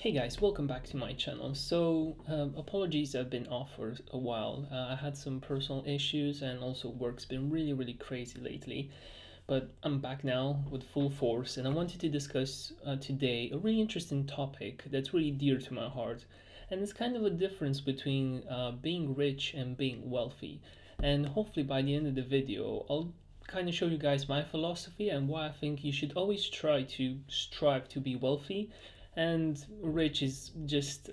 Hey guys, welcome back to my channel. Apologies, I've been off for a while. I had some personal issues and also work's been really crazy lately. But I'm back now with full force and I wanted to discuss today a really interesting topic that's really dear to my heart. And it's kind of a difference between being rich and being wealthy. And hopefully by the end of the video, I'll kind of show you guys my philosophy and why I think you should always try to strive to be wealthy, and rich is just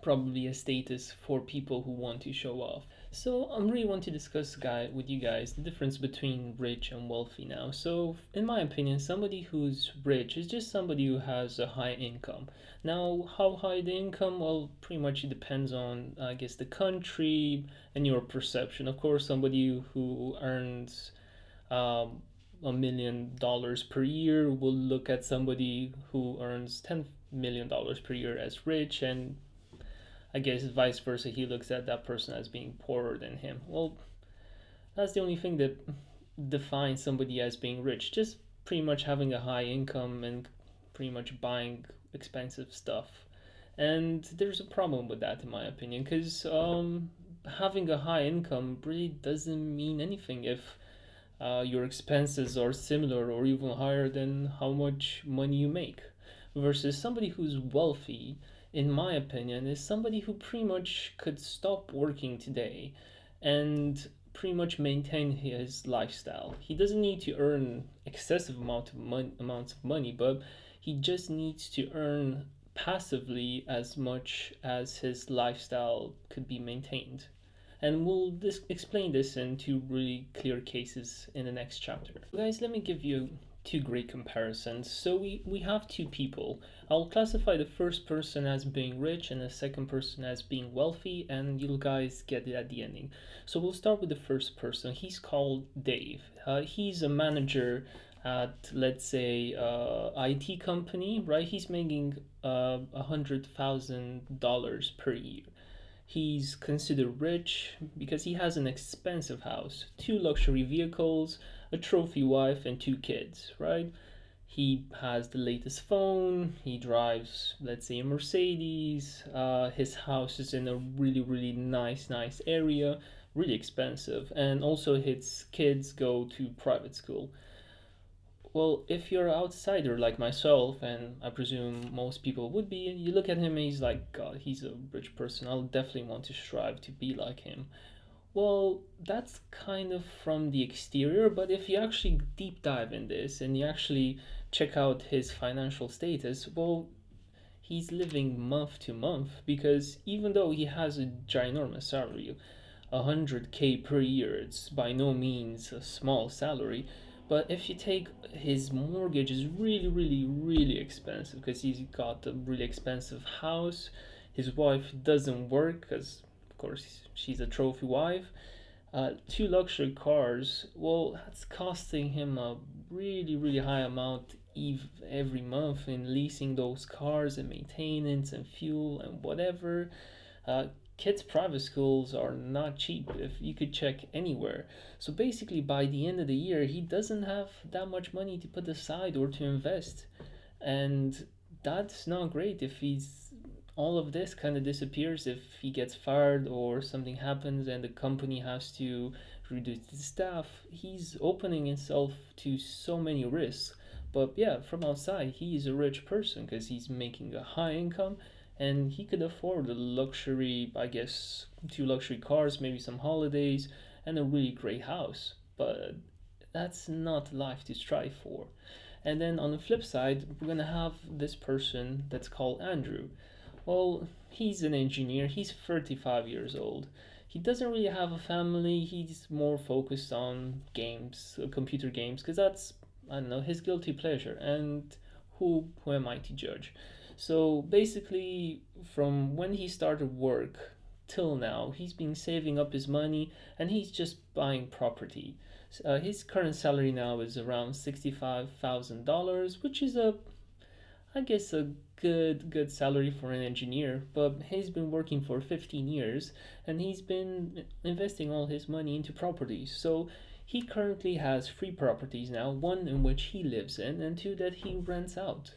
probably a status for people who want to show off. So I really want to discuss with you guys the difference between rich and wealthy now. So in my opinion, somebody who's rich is just somebody who has a high income. Now, how high the income? Well, pretty much it depends on, I guess, the country and your perception. Of course, somebody who earns $1 million per year will look at somebody who earns $10 million per year as rich, and I guess vice versa, he looks at that person as being poorer than him. Well, that's the only thing that defines somebody as being rich, just pretty much having a high income and pretty much buying expensive stuff. And there's a problem with that, in my opinion, because having a high income really doesn't mean anything if your expenses are similar or even higher than how much money you make. Versus somebody who's wealthy, in my opinion, is somebody who pretty much could stop working today and pretty much maintain his lifestyle. He doesn't need to earn excessive amounts of money, but he just needs to earn passively as much as his lifestyle could be maintained. And we'll explain this in two really clear cases in the next chapter. Guys, let me give you two great comparisons. So we have two people. I'll classify the first person as being rich and the second person as being wealthy, and you guys get it at the ending. So we'll start with the first person. He's called Dave. He's a manager at, let's say, IT company, right? He's making $100,000 per year. He's considered rich because he has an expensive house, two luxury vehicles, a trophy wife, and two kids, right? He has the latest phone, he drives, let's say, a Mercedes, his house is in a really nice area, really expensive, and also his kids go to private school. Well, if you're an outsider like myself, and I presume most people would be, you look at him and he's like, God, he's a rich person. I'll definitely want to strive to be like him. Well, that's kind of from the exterior, but if you actually deep dive in this and you actually check out his financial status, well, he's living month to month because even though he has a ginormous salary, 100K per year, it's by no means a small salary. But if you take his mortgage is really expensive because he's got a really expensive house. His wife doesn't work because, of course, she's a trophy wife. Two luxury cars. Well, that's costing him a really high amount every month in leasing those cars and maintenance and fuel and whatever. Uh, Kids' private schools are not cheap if you could check anywhere. So basically, by the end of the year, he doesn't have that much money to put aside or to invest. And that's not great if he's all of this kind of disappears if he gets fired or something happens and the company has to reduce the staff. He's opening himself to so many risks. But yeah, from outside, he is a rich person because he's making a high income and he could afford a luxury, I guess, two luxury cars, maybe some holidays, and a really great house. But that's not life to strive for. And then on the flip side, we're gonna have this person that's called Andrew. Well, he's an engineer, he's 35 years old. He doesn't really have a family, he's more focused on games, computer games, because that's, I don't know, his guilty pleasure. And who am I to judge? So basically, from when he started work till now, he's been saving up his money and he's just buying property. His current salary now is around $65,000, which is I guess, a good salary for an engineer. But he's been working for 15 years and he's been investing all his money into properties. So he currently has three properties now, one in which he lives in and two that he rents out.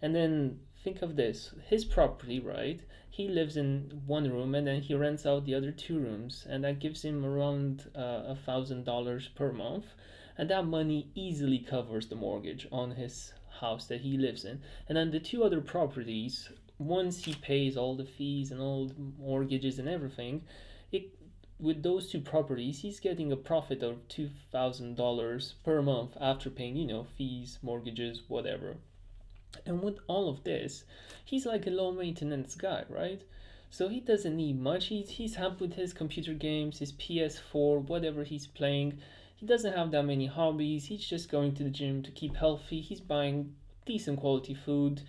And then think of this, his property, right? He lives in one room and then he rents out the other two rooms, and that gives him around $1,000 per month, and that money easily covers the mortgage on his house that he lives in. And then the two other properties, once he pays all the fees and all the mortgages and everything, it with those two properties, he's getting a profit of $2,000 per month after paying, fees, mortgages, whatever. And with all of this, he's like a low maintenance guy, right? So he doesn't need much. He's happy with his computer games, his PS4, whatever he's playing. He doesn't have that many hobbies. He's just going to the gym to keep healthy. He's buying decent quality food,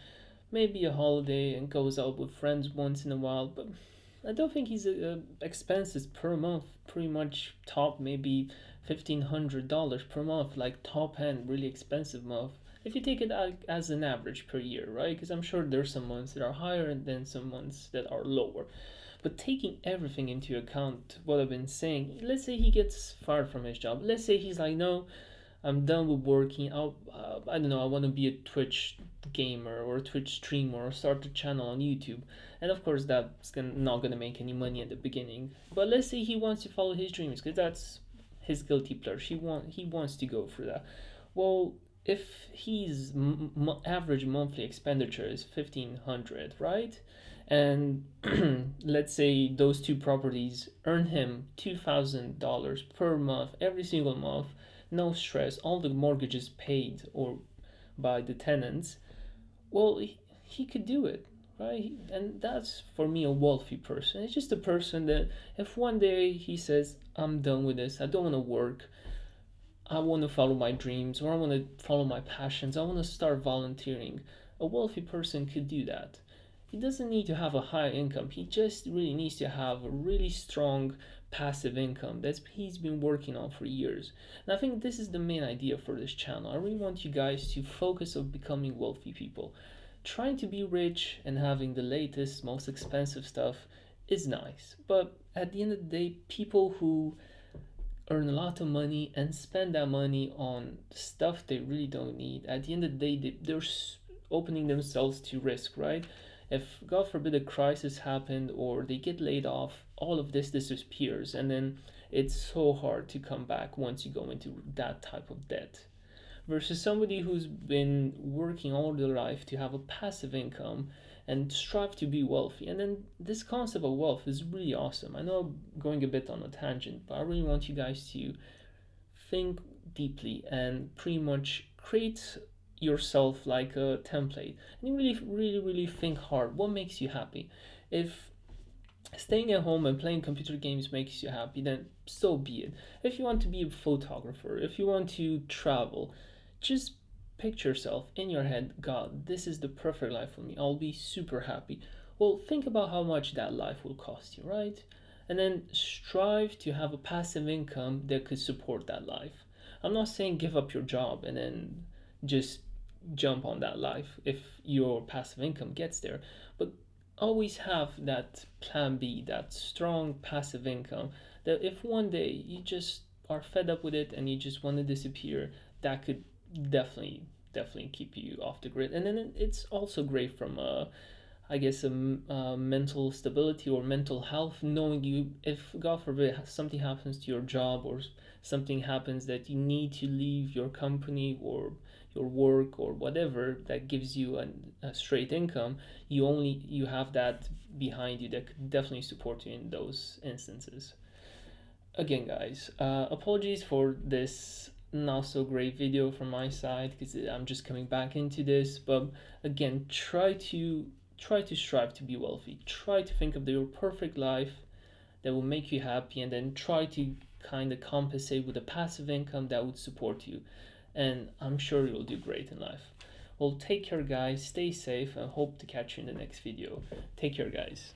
maybe a holiday, and goes out with friends once in a while. But I don't think his expenses per month pretty much top maybe $1,500 per month, like top end, really expensive month. If you take it as an average per year, right? Because I'm sure there's some months that are higher and then some months that are lower. But taking everything into account, what I've been saying, let's say he gets fired from his job. Let's say he's like, no, I'm done with working. I don't know, I want to be a Twitch gamer or a Twitch streamer or start a channel on YouTube. And of course, that's not going to make any money at the beginning. But let's say he wants to follow his dreams because that's his guilty pleasure. He wants to go for that. Well, if his average monthly expenditure is 1,500, right? And let's say those two properties earn him $2,000 per month every single month, no stress, all the mortgages paid or by the tenants. Well, he could do it, right? And that's for me a wealthy person. It's just a person that if one day he says, I'm done with this, I don't want to work, I want to follow my dreams, or I want to follow my passions, I want to start volunteering, a wealthy person could do that. He doesn't need to have a high income, he just really needs to have a really strong passive income that he's been working on for years. And I think this is the main idea for this channel. I really want you guys to focus on becoming wealthy people. Trying to be rich and having the latest, most expensive stuff is nice, but at the end of the day, people who earn a lot of money and spend that money on stuff they really don't need, at the end of the day, they're opening themselves to risk, right? If God forbid a crisis happened or they get laid off, all of this disappears, and then it's so hard to come back once you go into that type of debt. Versus somebody who's been working all their life to have a passive income and strive to be wealthy. And then this concept of wealth is really awesome. I know I'm going a bit on a tangent, but I really want you guys to think deeply and pretty much create yourself like a template, and you really think hard what makes you happy. If staying at home and playing computer games makes you happy, then so be it. If you want to be a photographer, if you want to travel, just picture yourself in your head, God, this is the perfect life for me, I'll be super happy. Well, think about how much that life will cost you, right? And then strive to have a passive income that could support that life. I'm not saying give up your job and then just jump on that life if your passive income gets there, but always have that plan B, that strong passive income, that if one day you just are fed up with it and you just want to disappear, that could definitely keep you off the grid. And then it's also great from I guess a mental stability or mental health, knowing you, if God forbid something happens to your job or something happens that you need to leave your company or your work or whatever that gives you a straight income, you have that behind you that could definitely support you in those instances. Again, guys, apologies for this not so great video from my side because I'm just coming back into this, but again, try to strive to be wealthy. Try to think of your perfect life that will make you happy, and then try to kind of compensate with a passive income that would support you, and I'm sure you'll do great in life. Well, take care, guys, stay safe, and hope to catch you in the next video. Take care, guys.